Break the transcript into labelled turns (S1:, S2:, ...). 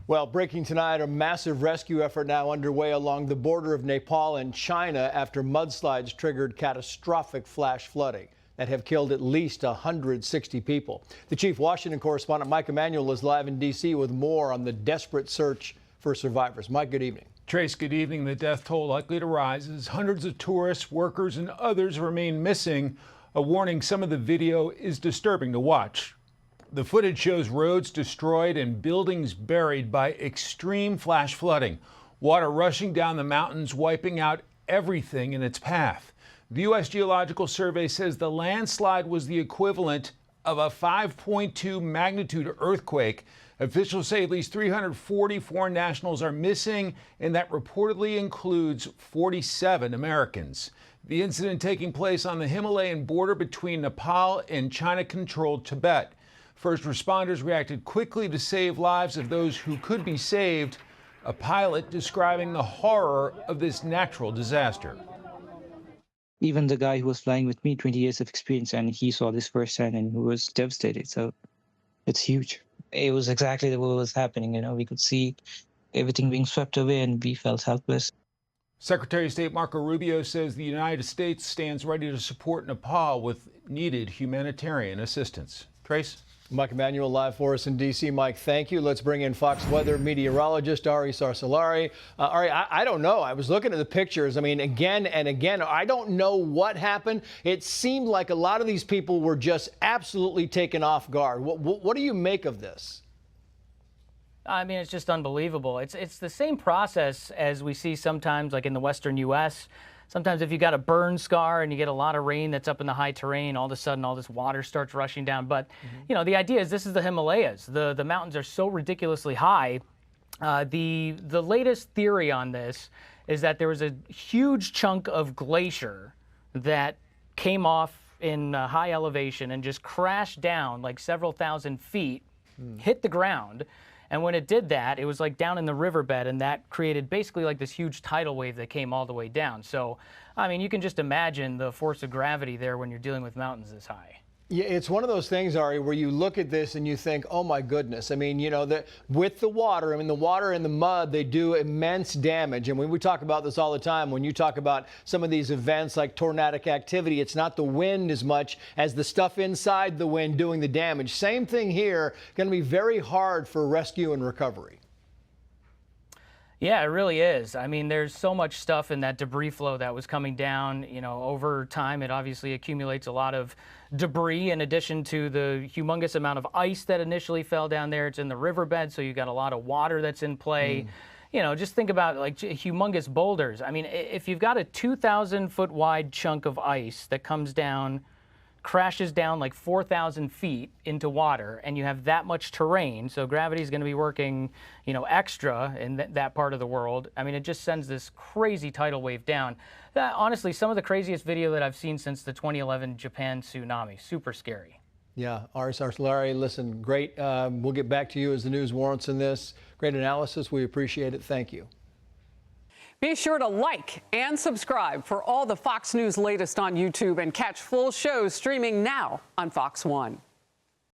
S1: Well, breaking tonight, a massive rescue effort now underway along the border of Nepal and China after mudslides triggered catastrophic flash flooding that have killed at least 160 people. The chief Washington correspondent Mike Emanuel is live in D.C. with more on the desperate search for survivors. Mike, good evening.
S2: Trace, good evening. The death toll likely to rise as hundreds of tourists, workers, and others remain missing. A warning: some of the video is disturbing to watch. The footage shows roads destroyed and buildings buried by extreme flash flooding. Water rushing down the mountains, wiping out everything in its path. The U.S. Geological Survey says the landslide was the equivalent of a 5.2 magnitude earthquake. Officials say at least 344 nationals are missing, and that reportedly includes 47 Americans. The incident taking place on the Himalayan border between Nepal and China-controlled Tibet. First responders reacted quickly to save lives of those who could be saved. A pilot describing the horror of this natural disaster.
S3: Even the guy who was flying with me, 20 years of experience, and he saw this firsthand and he was devastated. So it's huge. It was exactly what was happening. We could see everything being swept away and we felt helpless.
S2: Secretary of State Marco Rubio says the United States stands ready to support Nepal with needed humanitarian assistance. Trace?
S1: Mike Emanuel live for us in D.C. Mike, thank you. Let's bring in Fox weather meteorologist Ari Sarsalari. Ari, I don't know. I was looking at the pictures. I mean, again and again, I don't know what happened. It seemed like a lot of these people were just absolutely taken off guard. What do you make of this?
S4: I mean, it's just unbelievable. It's the same process as we see sometimes, like in the western U.S. Sometimes if you got a burn scar and you get a lot of rain that's up in the high terrain, all of a sudden all this water starts rushing down. But, the idea is this is the Himalayas. The mountains are so ridiculously high. The latest theory on this is that there was a huge chunk of glacier that came off in high elevation and just crashed down like several thousand feet, hit the ground. And when it did that, it was like down in the riverbed, and that created basically like this huge tidal wave that came all the way down. So, I mean, you can just imagine the force of gravity there when you're dealing with mountains this high.
S1: Yeah, it's one of those things, Ari, where you look at this and you think, oh, my goodness. I mean, with the water, the water and the mud, they do immense damage. And when we talk about this all the time, when you talk about some of these events like tornadic activity, it's not the wind as much as the stuff inside the wind doing the damage. Same thing here, going to be very hard for rescue and recovery.
S4: Yeah, it really is. I mean, there's so much stuff in that debris flow that was coming down. Over time, it obviously accumulates a lot of debris in addition to the humongous amount of ice that initially fell down there. It's in the riverbed, so you've got a lot of water that's in play. Just think about like humongous boulders. I mean, if you've got a 2,000-foot wide chunk of ice that comes down, crashes down like 4,000 feet into water, and you have that much terrain, so gravity is going to be working, extra in that part of the world. I mean, it just sends this crazy tidal wave down. Honestly, some of the craziest video that I've seen since the 2011 Japan tsunami. Super scary.
S1: Yeah, Ari Sarsalari, listen, great. We'll get back to you as the news warrants in this. Great analysis. We appreciate it. Thank you.
S5: Be sure to like and subscribe for all the Fox News latest on YouTube, and catch full shows streaming now on Fox One.